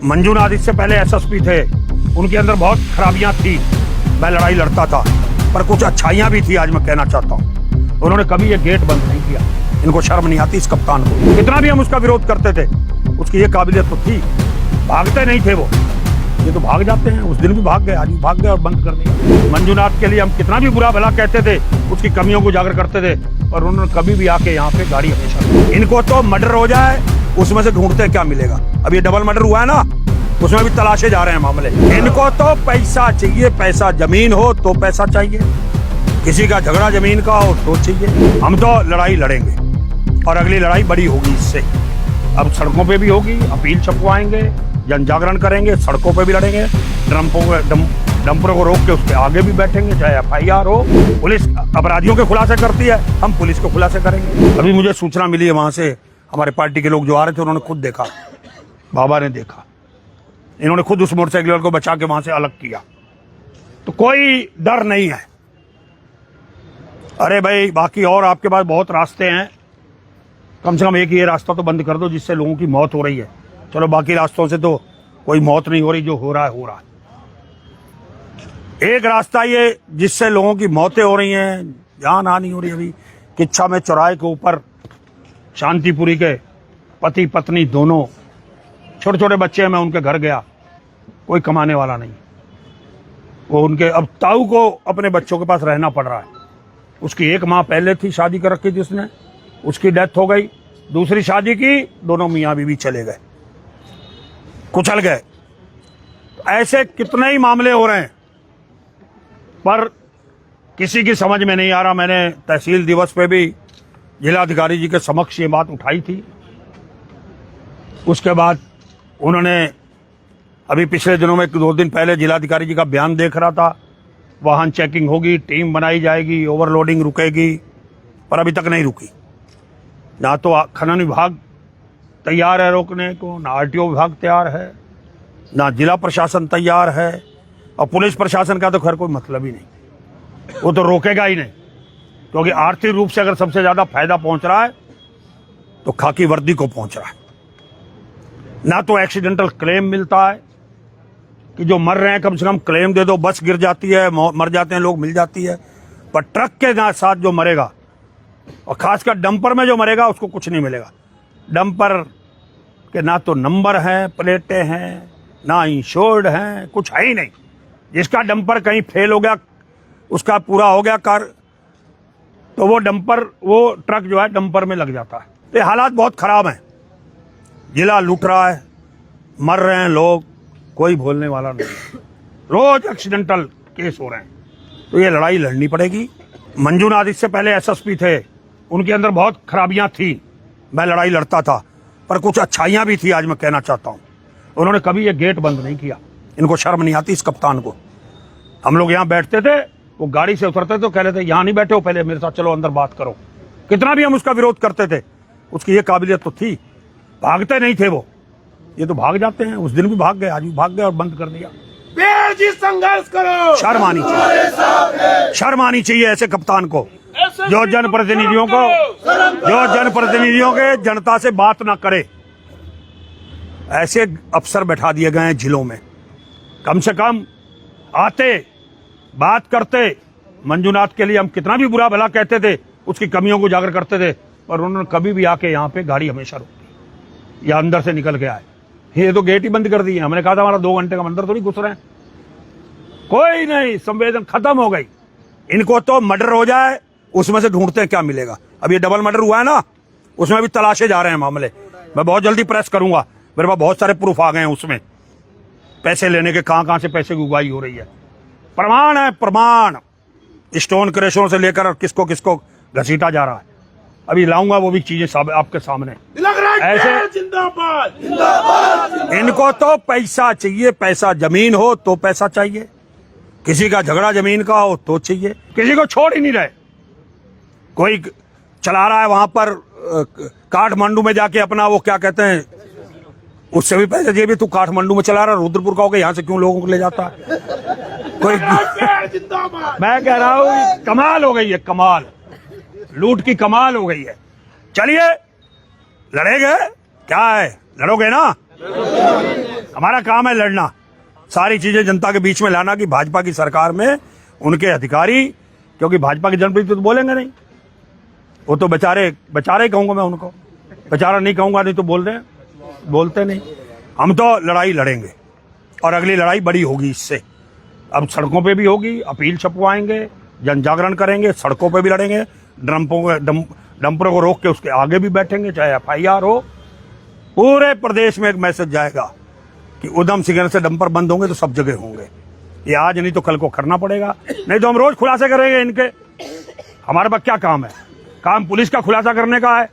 मंजूनाथ इससे पहले एसएसपी थे, उनके अंदर बहुत खराबियां थी। मैं लड़ाई लड़ता था, पर कुछ अच्छाइयां भी थी। आज मैं कहना चाहता हूं, उन्होंने कभी ये गेट बंद नहीं किया। इनको शर्म नहीं आती इस कप्तान को। कितना भी हम उसका विरोध करते थे, उसकी ये काबिलियत तो थी। भागते नहीं थे वो, ये तो भाग जाते हैं। उस दिन भी भाग गए, आज भी भाग गए और बंद कर दिया। मंजूनाथ के लिए हम कितना भी बुरा भला कहते थे, उसकी कमियों को उजागर करते थे, पर उन्होंने कभी भी आके यहाँ पे गाड़ी हमेशा। इनको तो मर्डर हो जाए, उसमें से ढूंढते क्या मिलेगा। अब ये डबल मर्डर हुआ है ना, उसमें भी तलाशे जा रहे हैं मामले। इनको तो पैसा चाहिए, पैसा। जमीन हो तो पैसा चाहिए, किसी का झगड़ा जमीन का हो तो चाहिए। हम तो लड़ाई लड़ेंगे और अगली लड़ाई बड़ी होगी इससे। अब सड़कों पे भी होगी, अपील छपवाएंगे, जन जागरण करेंगे, सड़कों पे भी लड़ेंगे। डंपरों को रोक के उसके आगे भी बैठेंगे, चाहे एफआईआर हो। पुलिस अपराधियों के खुलासे करती है, हम पुलिस को खुलासे करेंगे। अभी मुझे सूचना मिली है वहां से, हमारे पार्टी के लोग जो आ रहे थे उन्होंने खुद देखा, बाबा ने देखा, इन्होंने खुद उस मोटरसाइकिल वाले को बचा के वहां से अलग किया। तो कोई डर नहीं है। अरे भाई, बाकी और आपके पास बहुत रास्ते हैं, कम से कम एक ये रास्ता तो बंद कर दो जिससे लोगों की मौत हो रही है। चलो बाकी रास्तों से तो कोई मौत नहीं हो रही, जो हो रहा है हो रहा है। एक रास्ता ये जिससे लोगों की मौतें हो रही हैं, जान हानि हो रही है। अभी किच्छा में चौराहे के ऊपर शांतिपुरी के पति पत्नी दोनों, छोटे छोटे बच्चे हैं। मैं उनके घर गया, कोई कमाने वाला नहीं। वो उनके अब ताऊ को अपने बच्चों के पास रहना पड़ रहा है। उसकी एक माँ पहले थी, शादी कर रखी थी उसने, उसकी डेथ हो गई। दूसरी शादी की, दोनों मियाँ बीवी चले गए, कुचल गए। ऐसे कितने ही मामले हो रहे हैं, पर किसी की समझ में नहीं आ रहा। मैंने तहसील दिवस पे भी जिलाधिकारी जी के समक्ष ये बात उठाई थी। उसके बाद उन्होंने अभी पिछले दिनों में 2 दिन पहले जिलाधिकारी जी का बयान देख रहा था, वाहन चेकिंग होगी, टीम बनाई जाएगी, ओवरलोडिंग रुकेगी, पर अभी तक नहीं रुकी। ना तो खनन विभाग तैयार है रोकने को, ना आरटीओ विभाग तैयार है, ना जिला प्रशासन तैयार है, और पुलिस प्रशासन का तो खैर कोई मतलब ही नहीं, वो तो रोकेगा ही नहीं। क्योंकि आर्थिक रूप से अगर सबसे ज्यादा फायदा पहुंच रहा है तो खाकी वर्दी को पहुंच रहा है। ना तो एक्सीडेंटल क्लेम मिलता है कि जो मर रहे हैं कम से कम क्लेम दे दो, बस गिर जाती है, मर जाते हैं लोग, मिल जाती है, पर ट्रक के साथ जो मरेगा, और खासकर डंपर में जो मरेगा, उसको कुछ नहीं मिलेगा। डंपर के ना तो नंबर हैं, प्लेटें हैं, ना इंश्योर्ड हैं, कुछ है ही नहीं। जिसका डंपर कहीं फेल हो गया, उसका पूरा हो गया कार, तो वो ट्रक जो है डंपर में लग जाता है। तो हालात बहुत खराब हैं, जिला लूट रहा है, मर रहे हैं लोग, कोई बोलने वाला नहीं। रोज एक्सीडेंटल केस हो रहे हैं, तो ये लड़ाई लड़नी पड़ेगी। मंजूनाथ इससे पहले एसएसपी थे, उनके अंदर बहुत खराबियां थी। मैं लड़ाई लड़ता था, पर कुछ अच्छाइयां भी थी। आज मैं कहना चाहता हूं, उन्होंने कभी ये गेट बंद नहीं किया। इनको शर्म नहीं आती इस कप्तान को। हम लोग यहाँ बैठते थे, वो गाड़ी से उतरते तो कह रहे थे यहाँ नहीं बैठे हो, पहले मेरे साथ चलो अंदर बात करो। कितना भी हम उसका विरोध करते थे, उसकी ये काबिलियत तो थी। भागते नहीं थे वो, ये तो भाग जाते हैं। उस दिन भी भाग गए, आज भी भाग गए और बंद कर दिया। संघर्ष करो, शर्म आनी चाहिए, शर्म आनी चाहिए ऐसे कप्तान को, जो जनप्रतिनिधियों के जनता से बात ना करे। ऐसे अफसर बैठा दिए गए हैं जिलों में, कम से कम आते, बात करते। मंजूनाथ के लिए हम कितना भी बुरा भला कहते थे, उसकी कमियों को उजागर करते थे, पर उन्होंने कभी भी आके यहाँ पे गाड़ी हमेशा रोकी या अंदर से निकल के आए। ये तो गेट ही बंद कर दिए। हमने कहा था हमारा 2 घंटे का अंदर थोड़ी घुस रहे हैं। कोई नहीं, संवेदन खत्म हो गई। इनको तो मर्डर हो जाए, उसमें से ढूंढते क्या मिलेगा। अब ये डबल मर्डर हुआ है ना, उसमें भी तलाशे जा रहे हैं मामले। मैं बहुत जल्दी प्रेस करूंगा, मेरे पास बहुत सारे प्रूफ आ गए हैं उसमें, पैसे लेने के, कहां से पैसे की उगाही हो रही है। प्रमाण है, प्रमाण। स्टोन क्रशरों से लेकर किसको किसको घसीटा जा रहा है, अभी लाऊंगा वो भी चीजें आपके सामने। ऐसे जिंदाबाद, इनको तो पैसा चाहिए, पैसा। जमीन हो तो पैसा चाहिए, किसी का झगड़ा जमीन का हो तो चाहिए, किसी को छोड़ ही नहीं रहे। कोई चला रहा है वहां पर काठमांडू में जाके अपना, वो क्या कहते हैं, उससे भी पैसे चाहिए। तू काठमांडू में चला रहा, रुद्रपुर का होकर यहाँ से क्यों लोगों को ले जाता है कोई। मैं कह रहा हूँ कमाल हो गई है, कमाल, लूट की कमाल हो गई है। चलिए लड़ेंगे, क्या है, लड़ोगे ना? हमारा काम है लड़ना, सारी चीजें जनता के बीच में लाना कि भाजपा की सरकार में उनके अधिकारी, क्योंकि भाजपा के जनप्रतिनिधि तो बोलेंगे नहीं, वो तो बेचारे ही कहूंगा मैं उनको, बेचारा नहीं कहूंगा, नहीं तो बोलते नहीं। हम तो लड़ाई लड़ेंगे और अगली लड़ाई बड़ी होगी इससे। अब सड़कों पे भी होगी, अपील छपवाएंगे, जन जागरण करेंगे, सड़कों पे भी लड़ेंगे, डंपरों को रोक के उसके आगे भी बैठेंगे, चाहे FIR हो। पूरे प्रदेश में एक मैसेज जाएगा कि उधम सिंह से डंपर बंद होंगे तो सब जगह होंगे। ये आज नहीं तो कल को करना पड़ेगा, नहीं तो हम रोज खुलासे करेंगे इनके। हमारे पास क्या काम है? काम पुलिस का खुलासा करने का है।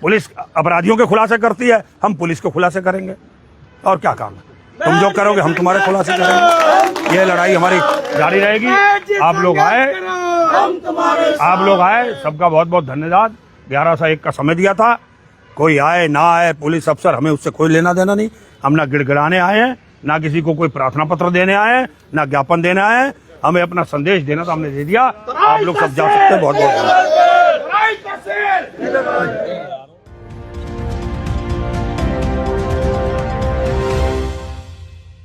पुलिस अपराधियों के खुलासे करती है, हम पुलिस को खुलासे करेंगे। और क्या काम है? तुम जो करोगे हम तुम्हारे खुलासे करेंगे। ये लड़ाई हमारी जारी रहेगी। आप लोग आए, सबका बहुत बहुत धन्यवाद। 11 से 1 का समय दिया था, कोई आए ना आए, पुलिस अफसर, हमें उससे कोई लेना देना नहीं। हम ना गिड़गिड़ाने आए हैं, ना किसी को कोई प्रार्थना पत्र देने आए हैं, ना ज्ञापन देने आए हैं। हमें अपना संदेश देना तो हमने दे दिया। आप लोग सब जा सकते हैं। बहुत बहुत धन्यवाद।